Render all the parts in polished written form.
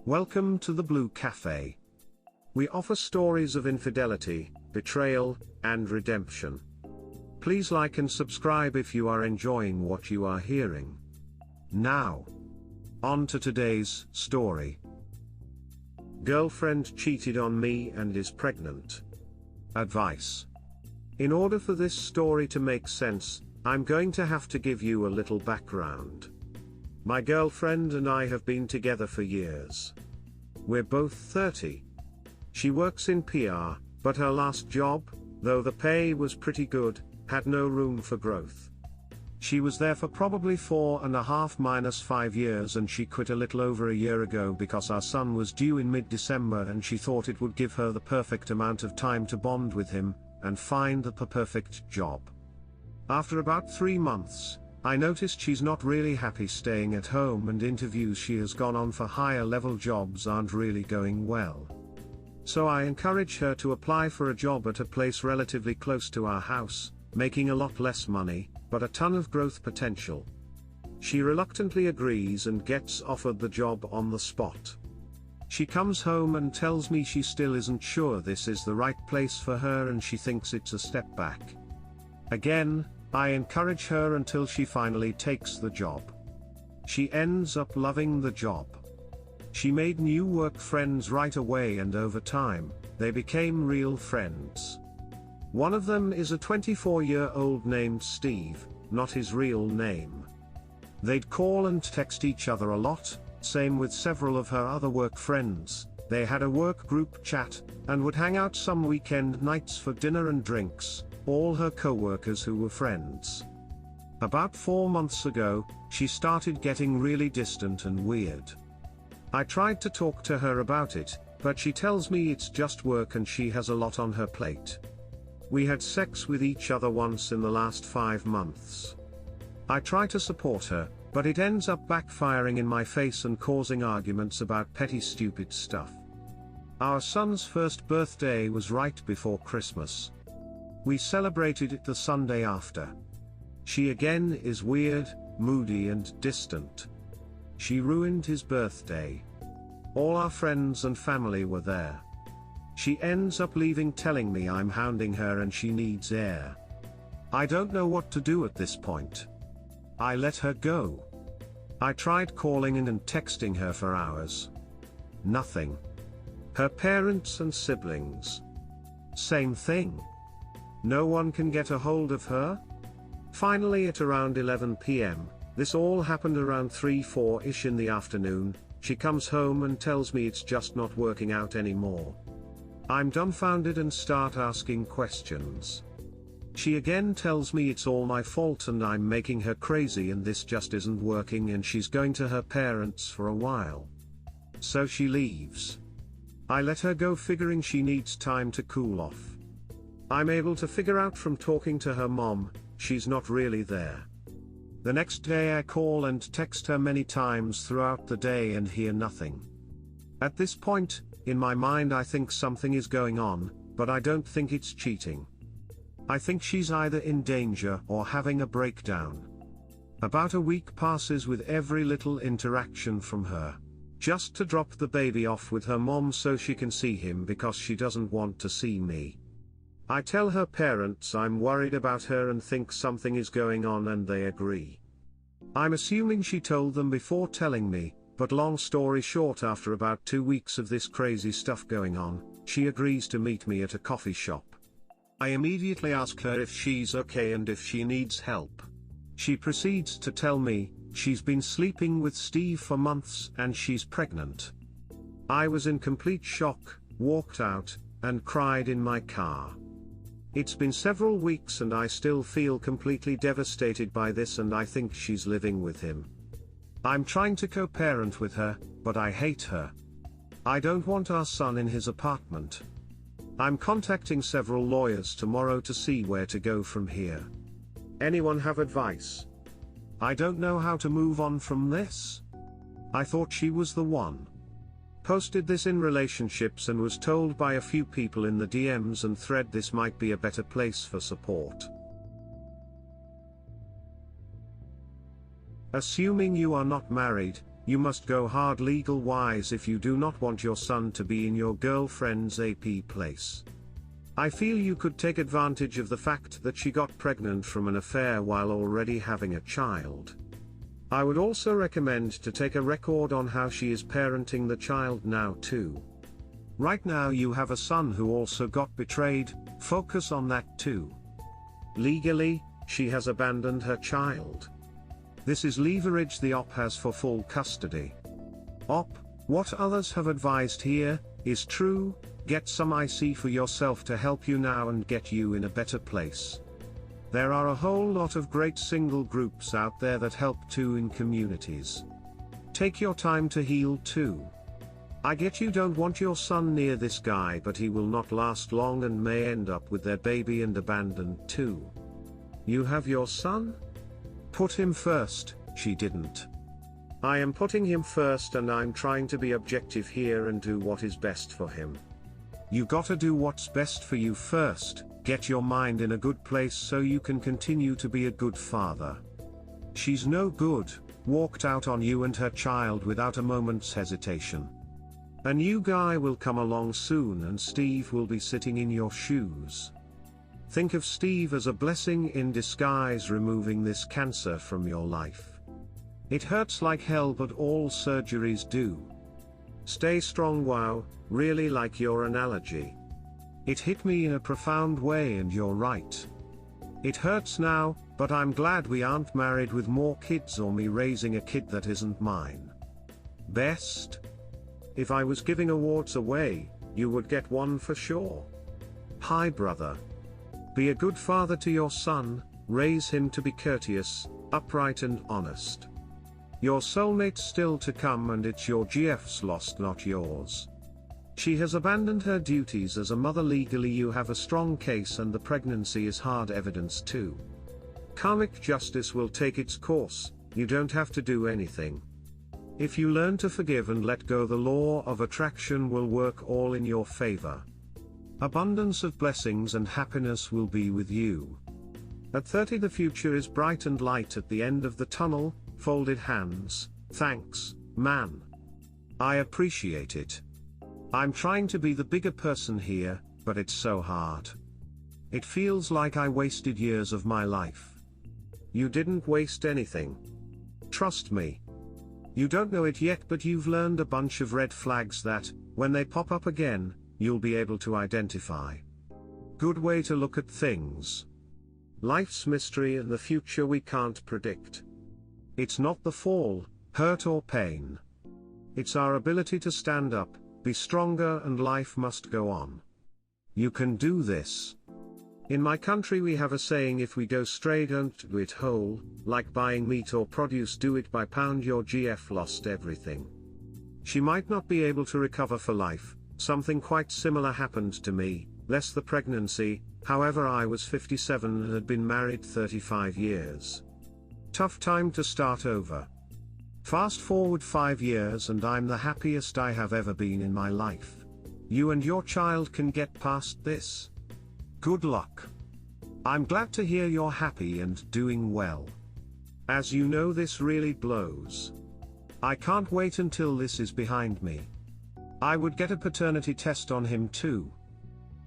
Welcome to the Blue Cafe. We offer stories of infidelity, betrayal, and redemption. Please like and subscribe if you are enjoying what you are hearing. Now, on to today's story. Girlfriend cheated on me and is pregnant. Advice. In order for this story to make sense, I'm going to have to give you a little background. My girlfriend and I have been together for years. We're both 30. She works in PR, but her last job, though the pay was pretty good, had no room for growth. She was there for probably 4.5 - 5 years, and she quit a little over a year ago because our son was due in mid-December and she thought it would give her the perfect amount of time to bond with him and find the perfect job. After about 3 months, I noticed she's not really happy staying at home, and interviews she has gone on for higher level jobs aren't really going well. So I encourage her to apply for a job at a place relatively close to our house, making a lot less money, but a ton of growth potential. She reluctantly agrees and gets offered the job on the spot. She comes home and tells me she still isn't sure this is the right place for her and she thinks it's a step back. Again, I encourage her until she finally takes the job. She ends up loving the job. She made new work friends right away, and over time, they became real friends. One of them is a 24-year-old named Steve, not his real name. They'd call and text each other a lot, same with several of her other work friends. They had a work group chat, and would hang out some weekend nights for dinner and drinks, all her co-workers who were friends. About 4 months ago, she started getting really distant and weird. I tried to talk to her about it, but she tells me it's just work and she has a lot on her plate. We had sex with each other once in the last 5 months. I try to support her, but it ends up backfiring in my face and causing arguments about petty stupid stuff. Our son's first birthday was right before Christmas. We celebrated it the Sunday after. She again is weird, moody and distant. She ruined his birthday. All our friends and family were there. She ends up leaving, telling me I'm hounding her and she needs air. I don't know what to do at this point. I let her go. I tried calling in and texting her for hours. Nothing. Her parents and siblings. Same thing. No one can get a hold of her? Finally, at around 11 p.m, this all happened around 3-4-ish in the afternoon, she comes home and tells me it's just not working out anymore. I'm dumbfounded and start asking questions. She again tells me it's all my fault and I'm making her crazy and this just isn't working, and she's going to her parents for a while. So she leaves. I let her go, figuring she needs time to cool off. I'm able to figure out from talking to her mom, she's not really there. The next day I call and text her many times throughout the day and hear nothing. At this point, in my mind I think something is going on, but I don't think it's cheating. I think she's either in danger or having a breakdown. About a week passes with every little interaction from her. Just to drop the baby off with her mom so she can see him because she doesn't want to see me. I tell her parents I'm worried about her and think something is going on, and they agree. I'm assuming she told them before telling me, but long story short, after about 2 weeks of this crazy stuff going on, she agrees to meet me at a coffee shop. I immediately ask her if she's okay and if she needs help. She proceeds to tell me she's been sleeping with Steve for months and she's pregnant. I was in complete shock, walked out, and cried in my car. It's been several weeks and I still feel completely devastated by this, and I think she's living with him. I'm trying to co-parent with her, but I hate her. I don't want our son in his apartment. I'm contacting several lawyers tomorrow to see where to go from here. Anyone have advice? I don't know how to move on from this. I thought she was the one. Posted this in relationships and was told by a few people in the DMs and thread this might be a better place for support. Assuming you are not married, you must go hard legal-wise if you do not want your son to be in your girlfriend's AP place. I feel you could take advantage of the fact that she got pregnant from an affair while already having a child. I would also recommend to take a record on how she is parenting the child now too. Right now you have a son who also got betrayed, focus on that too. Legally, she has abandoned her child. This is leverage the OP has for full custody. OP, what others have advised here, is true, get some IC for yourself to help you now and get you in a better place. There are a whole lot of great single groups out there that help too in communities. Take your time to heal too. I get you don't want your son near this guy, but he will not last long and may end up with their baby and abandoned too. You have your son? Put him first, she didn't. I am putting him first and I'm trying to be objective here and do what is best for him. You gotta do what's best for you first, get your mind in a good place so you can continue to be a good father. She's no good, walked out on you and her child without a moment's hesitation. A new guy will come along soon and Steve will be sitting in your shoes. Think of Steve as a blessing in disguise, removing this cancer from your life. It hurts like hell, but all surgeries do. Stay strong. Wow, really like your analogy. It hit me in a profound way and you're right. It hurts now, but I'm glad we aren't married with more kids or me raising a kid that isn't mine. Best? If I was giving awards away, you would get one for sure. Hi brother. Be a good father to your son, raise him to be courteous, upright and honest. Your soulmate's still to come and it's your GF's lost, not yours. She has abandoned her duties as a mother. Legally you have a strong case and the pregnancy is hard evidence too. Karmic justice will take its course, you don't have to do anything. If you learn to forgive and let go, the law of attraction will work all in your favor. Abundance of blessings and happiness will be with you. At 30 the future is bright and light at the end of the tunnel. Folded hands, thanks, man. I appreciate it. I'm trying to be the bigger person here, but it's so hard. It feels like I wasted years of my life. You didn't waste anything. Trust me. You don't know it yet, but you've learned a bunch of red flags that, when they pop up again, you'll be able to identify. Good way to look at things. Life's mystery and the future we can't predict. It's not the fall, hurt or pain. It's our ability to stand up, be stronger, and life must go on. You can do this. In my country we have a saying, if we go stray don't do it whole, like buying meat or produce, do it by pound. Your GF lost everything. She might not be able to recover for life. Something quite similar happened to me, less the pregnancy, however I was 57 and had been married 35 years. Tough time to start over. Fast forward 5 years and I'm the happiest I have ever been in my life. You and your child can get past this. Good luck. I'm glad to hear you're happy and doing well. As you know, this really blows. I can't wait until this is behind me. I would get a paternity test on him too.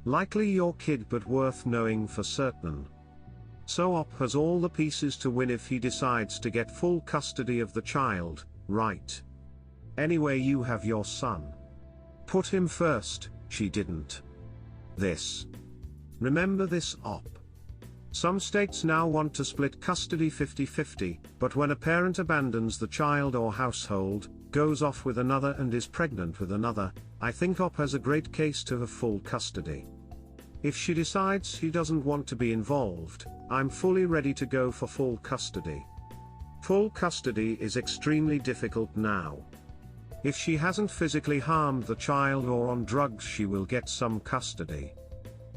Likely your kid, but worth knowing for certain. So OP has all the pieces to win if he decides to get full custody of the child, right? Anyway, you have your son. Put him first, she didn't. This. Remember this, OP. Some states now want to split custody 50-50, but when a parent abandons the child or household, goes off with another and is pregnant with another, I think OP has a great case to have full custody. If she decides she doesn't want to be involved, I'm fully ready to go for full custody. Full custody is extremely difficult now. If she hasn't physically harmed the child or on drugs, she will get some custody.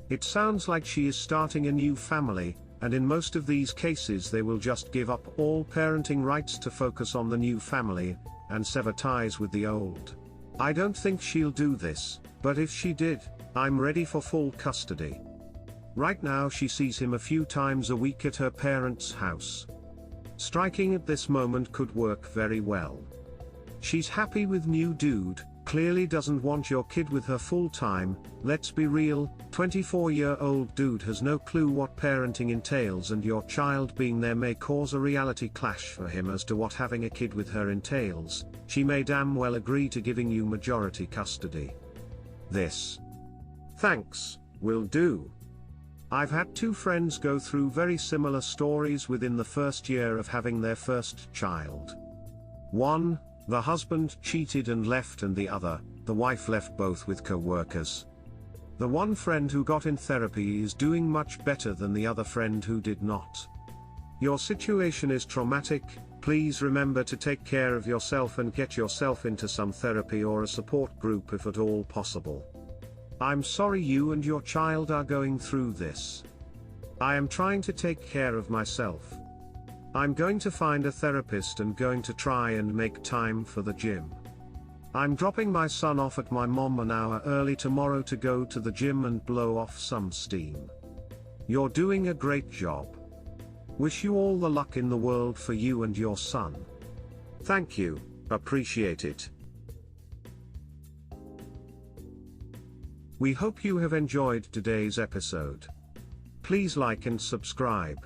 It sounds like she is starting a new family, and in most of these cases they will just give up all parenting rights to focus on the new family, and sever ties with the old. I don't think she'll do this, but if she did, I'm ready for full custody. Right now she sees him a few times a week at her parents' house. Striking at this moment could work very well. She's happy with new dude, clearly doesn't want your kid with her full time. Let's be real, 24-year-old dude has no clue what parenting entails, and your child being there may cause a reality clash for him as to what having a kid with her entails. She may damn well agree to giving you majority custody. This. Thanks, will do. I've had two friends go through very similar stories within the first year of having their first child. One, the husband cheated and left, and the other, the wife left, both with co-workers. The one friend who got in therapy is doing much better than the other friend who did not. Your situation is traumatic. Please remember to take care of yourself and get yourself into some therapy or a support group if at all possible. I'm sorry you and your child are going through this. I am trying to take care of myself. I'm going to find a therapist and going to try and make time for the gym. I'm dropping my son off at my mom an hour early tomorrow to go to the gym and blow off some steam. You're doing a great job. Wish you all the luck in the world for you and your son. Thank you, appreciate it. We hope you have enjoyed today's episode. Please like and subscribe.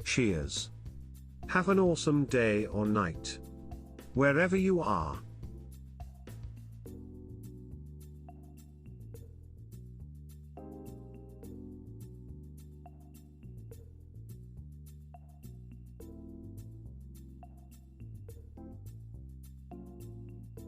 Cheers. Have an awesome day or night, wherever you are.